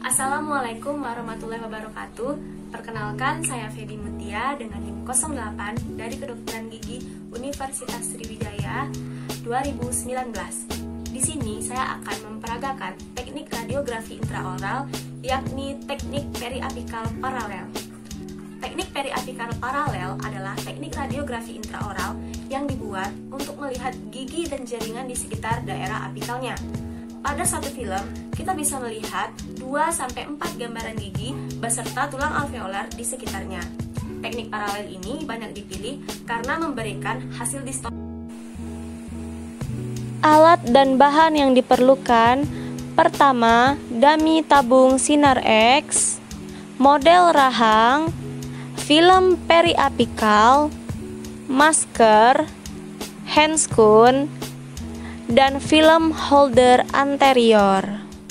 Assalamualaikum warahmatullahi wabarakatuh. Perkenalkan, saya Feby Mutia dengan NIM 08 dari Kedokteran Gigi Universitas Sriwijaya 2019. Di sini saya akan memperagakan teknik radiografi intraoral, yakni teknik periapikal paralel. Teknik periapikal paralel adalah teknik radiografi intraoral yang dibuat untuk melihat gigi dan jaringan di sekitar daerah apikalnya. Pada satu film, kita bisa melihat 2-4 gambaran gigi beserta tulang alveolar di sekitarnya. Teknik paralel ini banyak dipilih karena memberikan hasil distorsi. Alat dan bahan yang diperlukan: pertama, dami tabung sinar X, model rahang, film periapikal, masker, handscoon, dan film holder anterior.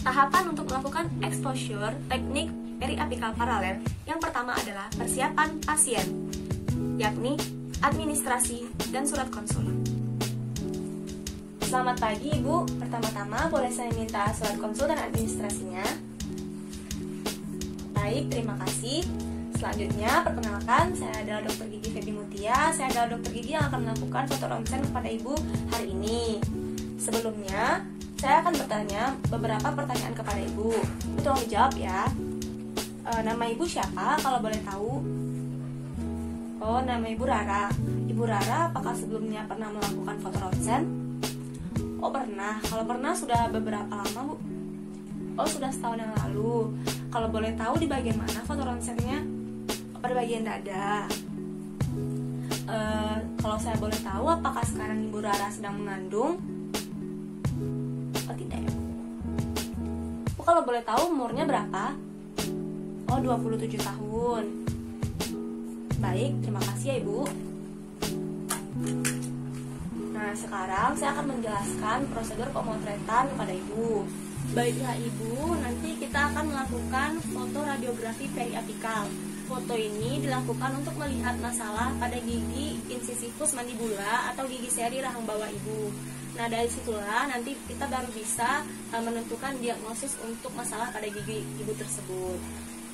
Tahapan untuk melakukan exposure teknik periapikal paralel yang pertama adalah persiapan pasien, yakni administrasi dan surat konsul. Selamat pagi Ibu, pertama-tama boleh saya minta surat konsul dan administrasinya? Baik, terima kasih. Selanjutnya, perkenalkan, saya adalah Dr. Gigi Feby Mutia. Saya adalah dokter gigi yang akan melakukan foto ronsen kepada Ibu hari ini. Sebelumnya, saya akan bertanya beberapa pertanyaan kepada Ibu. Tolong dijawab ya. Nama Ibu siapa kalau boleh tahu? Oh, nama Ibu Rara. Ibu Rara, apakah sebelumnya pernah melakukan foto ronsen? Oh, pernah. Kalau pernah, sudah beberapa lama, Bu? Oh, sudah setahun yang lalu. Kalau boleh tahu di bagian mana foto ronsennya? Pada bagian dada. Kalau saya boleh tahu, apakah sekarang Ibu Rara sedang mengandung? Oh, tidak ya. Oh, kalau boleh tahu umurnya berapa? Oh, 27 tahun. Baik, terima kasih ya Ibu. Nah, sekarang saya akan menjelaskan prosedur pemotretan kepada Ibu. Baiklah Ibu, nanti kita akan melakukan foto radiografi periapikal. Foto ini dilakukan untuk melihat masalah pada gigi incisivus mandibula atau gigi seri rahang bawah Ibu. Nah, dari situlah nanti kita baru bisa menentukan diagnosis untuk masalah pada gigi Ibu tersebut.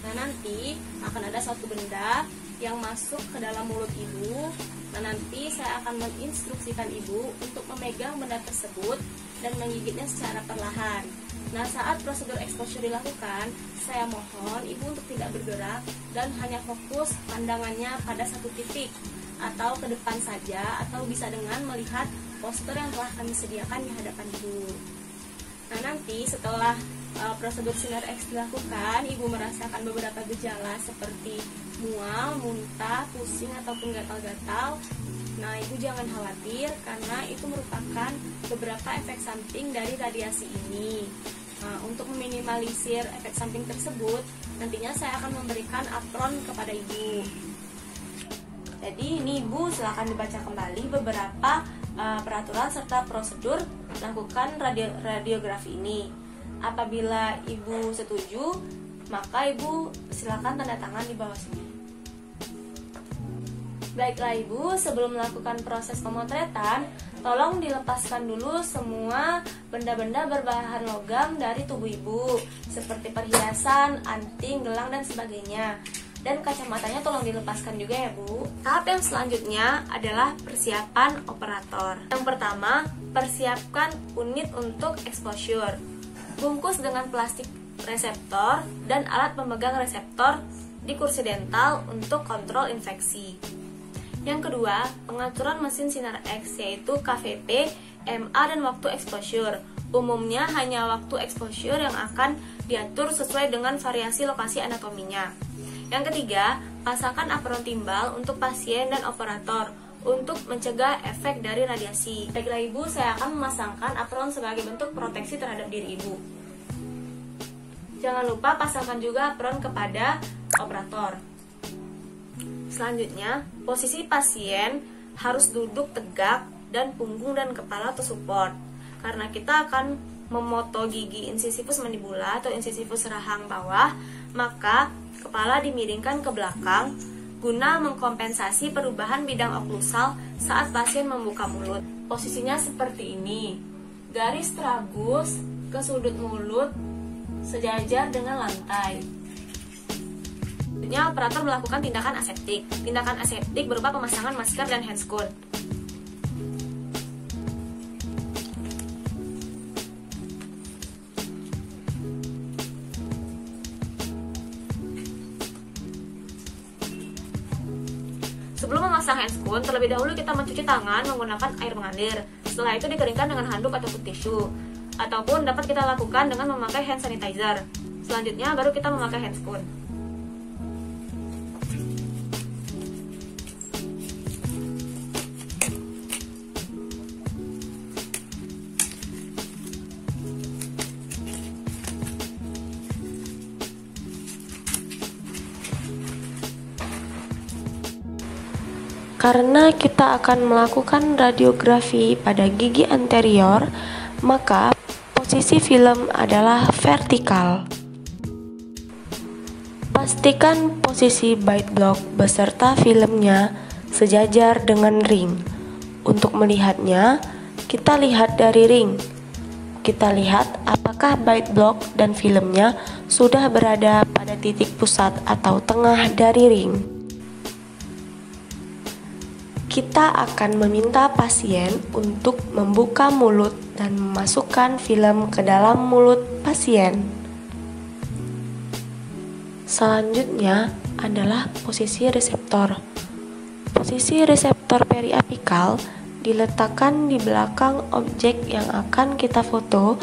Nah, nanti akan ada suatu benda yang masuk ke dalam mulut Ibu. Nah, nanti saya akan menginstruksikan Ibu untuk memegang benda tersebut dan menggigitnya secara perlahan. Nah, saat prosedur exposure dilakukan, saya mohon Ibu untuk tidak bergerak dan hanya fokus pandangannya pada satu titik atau ke depan saja, atau bisa dengan melihat poster yang telah kami sediakan di hadapan Ibu. Nah, nanti setelah prosedur sinar X dilakukan, Ibu merasakan beberapa gejala seperti mual, muntah, pusing, ataupun gatal-gatal. Nah, Ibu jangan khawatir karena itu merupakan beberapa efek samping dari radiasi ini. Nah, untuk meminimalisir efek samping tersebut, nantinya saya akan memberikan apron kepada Ibu. Jadi ini Ibu silakan dibaca kembali beberapa peraturan serta prosedur melakukan radiografi ini. Apabila Ibu setuju, maka Ibu silakan tanda tangan di bawah sini. Baiklah Ibu, sebelum melakukan proses pemotretan, tolong dilepaskan dulu semua benda-benda berbahan logam dari tubuh Ibu, seperti perhiasan, anting, gelang, dan sebagainya. Dan kacamatanya tolong dilepaskan juga ya Bu. Tahap yang selanjutnya adalah persiapan operator. Yang pertama, persiapkan unit untuk exposure. Bungkus dengan plastik reseptor dan alat pemegang reseptor di kursi dental untuk kontrol infeksi. Yang kedua, pengaturan mesin sinar X yaitu KVP, MA, dan waktu exposure. Umumnya hanya waktu exposure yang akan diatur sesuai dengan variasi lokasi anatominya. Yang ketiga, pasangkan apron timbal untuk pasien dan operator untuk mencegah efek dari radiasi. Baiklah Ibu, saya akan memasangkan apron sebagai bentuk proteksi terhadap diri Ibu. Jangan lupa pasangkan juga apron kepada operator. Selanjutnya, posisi pasien harus duduk tegak dan punggung dan kepala tersupport. Karena kita akan memoto gigi incisivus mandibula atau incisivus rahang bawah, maka kepala dimiringkan ke belakang guna mengkompensasi perubahan bidang oklusal saat pasien membuka mulut. Posisinya seperti ini. Garis tragus ke sudut mulut sejajar dengan lantai. Selanjutnya, operator melakukan tindakan aseptik. Tindakan aseptik berupa pemasangan masker dan handscoon. Sebelum memasang handscoon, terlebih dahulu kita mencuci tangan menggunakan air mengalir. Setelah itu dikeringkan dengan handuk ataupun tisu. Ataupun dapat kita lakukan dengan memakai hand sanitizer. Selanjutnya baru kita memakai handscoon. Karena kita akan melakukan radiografi pada gigi anterior, maka posisi film adalah vertikal. Pastikan posisi bite block beserta filmnya sejajar dengan ring. Untuk melihatnya, kita lihat dari ring. Kita lihat apakah bite block dan filmnya sudah berada pada titik pusat atau tengah dari ring. Kita akan meminta pasien untuk membuka mulut dan memasukkan film ke dalam mulut pasien. Selanjutnya adalah posisi reseptor. Posisi reseptor periapikal diletakkan di belakang objek yang akan kita foto,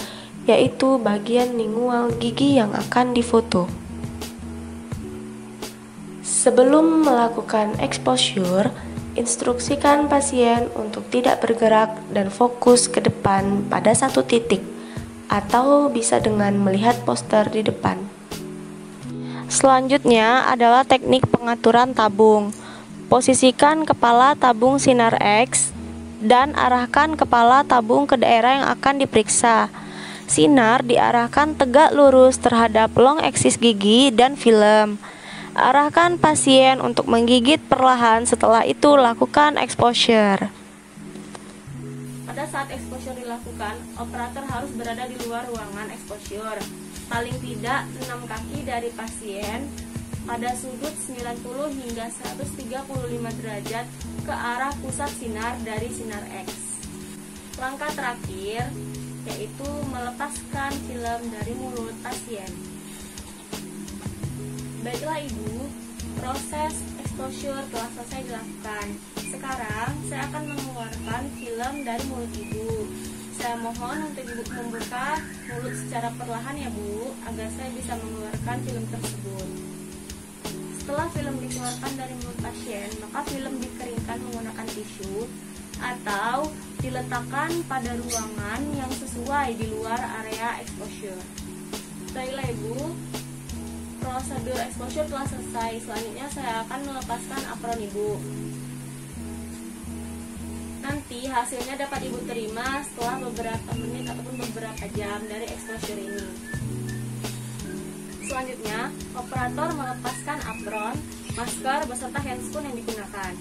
yaitu bagian lingual gigi yang akan difoto. Sebelum melakukan exposure, instruksikan pasien untuk tidak bergerak dan fokus ke depan pada satu titik, atau bisa dengan melihat poster di depan. Selanjutnya adalah teknik pengaturan tabung. Posisikan kepala tabung sinar X dan arahkan kepala tabung ke daerah yang akan diperiksa. Sinar diarahkan tegak lurus terhadap long axis gigi dan film. Arahkan pasien untuk menggigit perlahan, setelah itu lakukan exposure. Pada saat exposure dilakukan, operator harus berada di luar ruangan exposure, paling tidak 6 kaki dari pasien pada sudut 90 hingga 135 derajat ke arah pusat sinar dari sinar X. Langkah terakhir yaitu melepaskan film dari mulut pasien. Baiklah Ibu, proses exposure telah selesai dilakukan. Sekarang saya akan mengeluarkan film dari mulut Ibu. Saya mohon untuk Ibu membuka mulut secara perlahan ya Bu, agar saya bisa mengeluarkan film tersebut. Setelah film dikeluarkan dari mulut pasien, maka film dikeringkan menggunakan tisu atau diletakkan pada ruangan yang sesuai di luar area exposure. Baiklah Ibu, prosedur exposure telah selesai. Selanjutnya saya akan melepaskan apron Ibu. Nanti hasilnya dapat Ibu terima setelah beberapa menit ataupun beberapa jam dari exposure ini. Selanjutnya, operator melepaskan apron, masker beserta handscoon yang digunakan.